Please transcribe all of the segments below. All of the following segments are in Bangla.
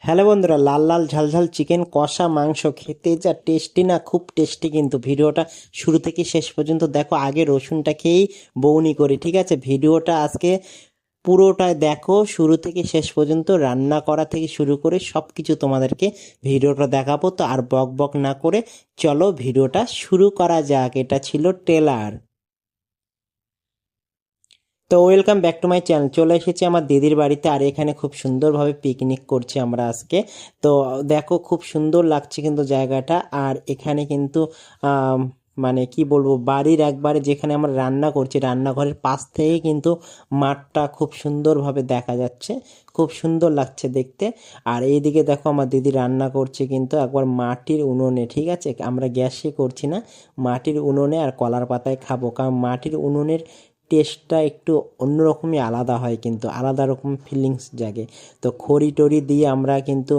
হ্যালো বন্ধুরা, লাল লাল ঝাল ঝাল চিকেন কষা মাংস খেতে যা টেস্টি না, খুব টেস্টি। কিন্তু ভিডিওটা শুরু থেকে শেষ পর্যন্ত দেখো। আগে রসুনটা খেয়েই বউনি করি, ঠিক আছে? ভিডিওটা আজকে পুরোটাই দেখো, শুরু থেকে শেষ পর্যন্ত। রান্না করা থেকে শুরু করে সব কিছু তোমাদেরকে ভিডিওটা দেখাবো। তো আর বক বক না করে চলো ভিডিওটা শুরু করা যাক। এটা ছিল ট্রেলার। তো welcome back to my channel. চলে এসেছি আমার দিদির বাড়িতে, আর এখানে খুব সুন্দরভাবে পিকনিক করছি আমরা আজকে। তো দেখো, খুব সুন্দর লাগছে কিন্তু জায়গাটা। আর এখানে কিন্তু আম, মানে কি বলবো, বাড়ির একবারে যেখানে আমরা রান্না করছি, রান্নাঘরের পাশ থেকে কিন্তু মাঠটা খুব সুন্দরভাবে দেখা যাচ্ছে। খুব সুন্দর লাগছে দেখতে। আর এইদিকে দেখো, আমার দিদি রান্না করছে কিন্তু একবার মাটির উনুনে, ঠিক আছে? আমরা গ্যাসে করছি না, মাটির উনুনে। আর কলার পাতায় খাবো, কারণ মাটির উনুনের টেস্টটা একটু অন্যরকমই আলাদা হয়, কিন্তু আলাদা রকম ফিলিংস জাগে। তো খড়ি টড়ি দিয়ে আমরা কিন্তু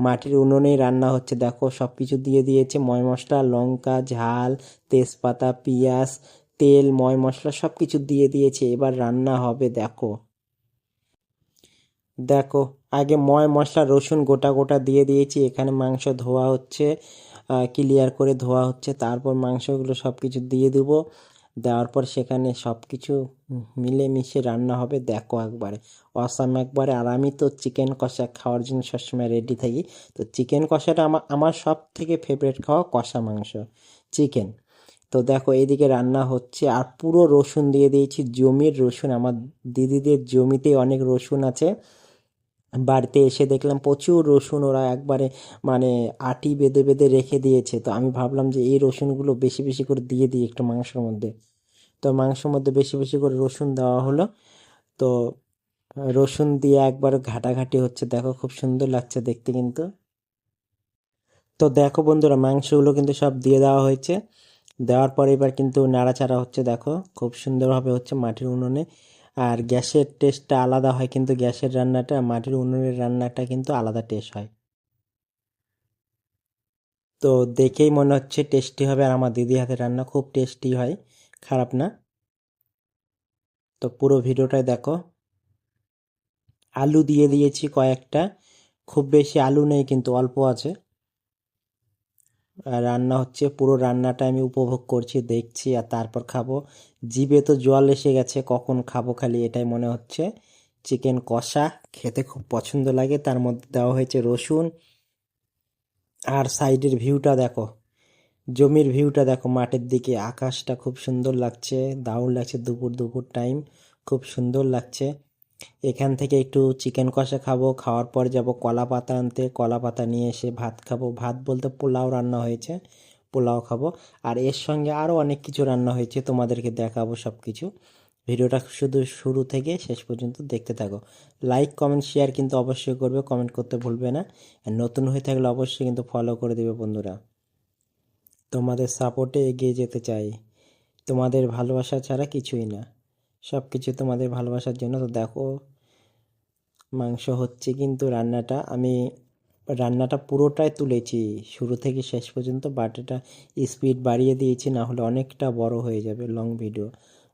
মাটির উনুনেই রান্না হচ্ছে। দেখো, সব কিছু দিয়ে দিয়েছে, ময় মশলা, লঙ্কা, ঝাল, তেজপাতা, পেঁয়াজ, তেল, ময় মশলা সব কিছু দিয়ে দিয়েছে। এবার রান্না হবে। দেখো দেখো, আগে ময় মশলা, রসুন গোটা গোটা দিয়ে দিয়েছি। এখানে মাংস ধোয়া হচ্ছে, ক্লিয়ার করে ধোয়া হচ্ছে। তারপর মাংসগুলো সব কিছু দিয়ে দেবো। দেওয়ার পর সেখানে সব কিছু মিলেমিশে রান্না হবে। দেখো একবারে অসাম একবারে। আর আমি তো চিকেন কষা খাওয়ার জন্য সবসময় রেডি থাকি। তো চিকেন কষাটা আমার আমার সব থেকে ফেভারিট খাওয়া কষা মাংস, চিকেন। তো দেখো এইদিকে রান্না হচ্ছে, আর পুরো রসুন দিয়ে দিয়েছি, জমির রসুন। আমার দিদিদের জমিতে অনেক রসুন আছে। বাড়িতে এসে দেখলাম প্রচুর রসুন ওরা একবারে মানে আটি বেঁধে বেঁধে রেখে দিয়েছে। তো আমি ভাবলাম যে এই রসুনগুলো বেশি বেশি করে দিয়ে দিই একটু মাংসের মধ্যে। তো মাংসের মধ্যে বেশি বেশি করে রসুন দেওয়া হলো। তো রসুন দিয়ে একবার ঘাটাঘাটি হচ্ছে। দেখো, খুব সুন্দর লাগছে দেখতে কিন্তু। তো দেখো বন্ধুরা, মাংসগুলো কিন্তু সব দিয়ে দেওয়া হয়েছে। দেওয়ার পরে এবার কিন্তু নাড়াচাড়া হচ্ছে। দেখো, খুব সুন্দরভাবে হচ্ছে মাটির উনুনে। আর গ্যাসের টেস্টটা আলাদা হয়, কিন্তু গ্যাসের রান্নাটা মাটির উনুনের রান্নাটা কিন্তু আলাদা টেস্ট হয়। তো দেখেই মনে হচ্ছে টেস্টি হবে। আর আমার দিদি হাতের রান্না খুব টেস্টি হয়, খারাপ না। তো পুরো ভিডিওটাই দেখো। আলু দিয়ে দিয়েছি কয়েকটা, খুব বেশি আলু নেই কিন্তু অল্প আছে। আর রান্না হচ্ছে, পুরো রান্নাটা আমি উপভোগ করছি, দেখছি, আর তারপর খাবো। জিভে তো জল এসে গেছে, কখন খাবো খালি এটাই মনে হচ্ছে। চিকেন কষা খেতে খুব পছন্দ লাগে, তার মধ্যে দেওয়া হয়েছে রসুন। আর সাইডের ভিউটা দেখো, জমির ভিউটা দেখো, মাঠের দিকে আকাশটা খুব সুন্দর লাগছে, দারুণ লাগছে। দুপুর দুপুর টাইম, খুব সুন্দর লাগছে। এখান থেকে একটু চিকেন কষা খাবো, খাওয়ার পর যাব কলা পাতা আনতে। কলা পাতা নিয়ে এসে ভাত খাবো। ভাত বলতে পোলাও রান্না হয়েছে, পোলাও খাবো। আর এর সঙ্গে আরও অনেক কিছু রান্না হয়েছে, তোমাদেরকে দেখাবো সব কিছু। ভিডিওটা শুধু শুরু থেকে শেষ পর্যন্ত দেখতে থাকো। লাইক কমেন্ট শেয়ার কিন্তু অবশ্যই করবে, কমেন্ট করতে ভুলবে না। আর নতুন হয়ে থাকলে অবশ্যই কিন্তু ফলো করে দেবে বন্ধুরা। তোমাদের সাপোর্টে এগিয়ে যেতে চাই, তোমাদের ভালোবাসা ছাড়া কিছুই না, সব কিছু তোমাদের ভালোবাসার জন্য। তো দেখো, মাংস হচ্ছে কিন্তু রান্নাটা পুরোটাই তুলেছি শুরু থেকে শেষ পর্যন্ত। বাটিটা স্পিড বাড়িয়ে দিয়েছি, না হলে অনেকটা বড় হয়ে যাবে লং ভিডিও।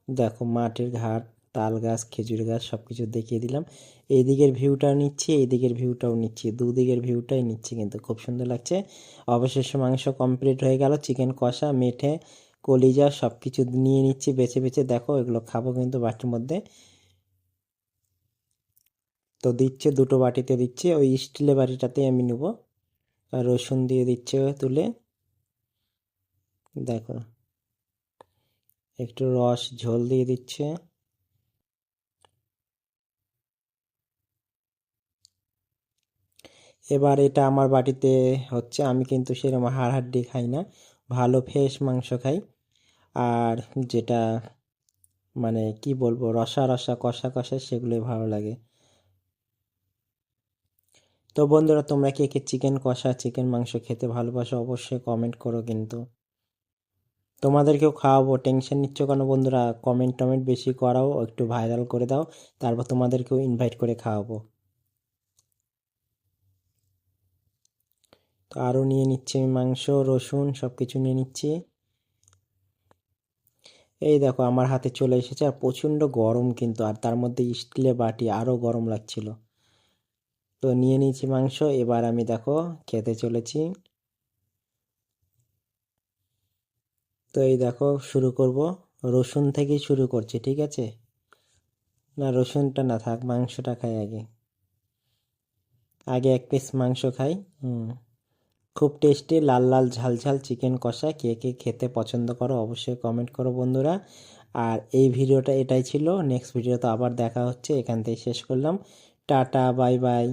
দেখো, মাঠের ঘাট, তাল গাছ, খেজুর গাছ সব কিছু দেখিয়ে দিলাম। এই দিকের ভিউটাও নিচ্ছি, এই দিকের ভিউটাও নিচ্ছি, দুদিকের ভিউটাই নিচ্ছি, কিন্তু খুব সুন্দর লাগছে। অবশেষে মাংস কমপ্লিট হয়ে গেল। চিকেন কষা, মেঠে, কলিজা সব কিছু নিয়ে নিচ্ছি বেছে বেছে। দেখো, এগুলো খাবো কিন্তু বাটির মধ্যে। তো দিচ্ছে, দুটো বাটিতে দিচ্ছে, ওই স্টিলের বাটিটাতেই আমি নেবো। আর রসুন দিয়ে দিচ্ছে তুলে। দেখো, একটু রস ঝোল দিয়ে দিচ্ছে। এবার এটা আমার বাটিতে হচ্ছে। আমি কিন্তু সেরকম হাড় হাড্ডি খাই না, ভালো ফ্রেশ মাংস খাই। আর যেটা মানে কি বলবো, রসা রসা কষা কষা, সেগুলোই ভালো লাগে। তো বন্ধুরা, তোমরা কে কে চিকেন কষা, চিকেন মাংস খেতে ভালোবাসো অবশ্যই কমেন্ট করো কিন্তু। তোমাদেরকেও খাওয়াবো, টেনশন নিচ্ছ কেন বন্ধুরা? কমেন্ট টমেন্ট বেশি করাও, একটু ভাইরাল করে দাও, তারপর তোমাদেরকেও ইনভাইট করে খাওয়াবো। তো আরও নিয়ে নিচ্ছি আমি মাংস, রসুন সব কিছু নিয়ে নিচ্ছি। এই দেখো, আমার হাতে চলে এসেছে। আর প্রচণ্ড গরম কিন্তু, আর তার মধ্যে স্টিলের বাটি, আরও গরম লাগছিল। তো নিয়ে নিয়েছি মাংস, এবার আমি দেখো খেতে চলেছি। তো এই দেখো শুরু করব, রসুন থেকেই শুরু করছি, ঠিক আছে? না রসুনটা না থাক, মাংসটা খাই আগে। আগে এক পিস মাংস খাই। হুম। খুব টেস্টি লাল লাল ঝাল ঝাল চিকেন কষা, কে কে খেতে পছন্দ করো অবশ্যই কমেন্ট করো বন্ধুরা। আর এই ভিডিওটা এটাই ছিল, নেক্সট ভিডিওতে আবার দেখা হচ্ছে, এখান থেকে শেষ করলাম। Tata bye bye.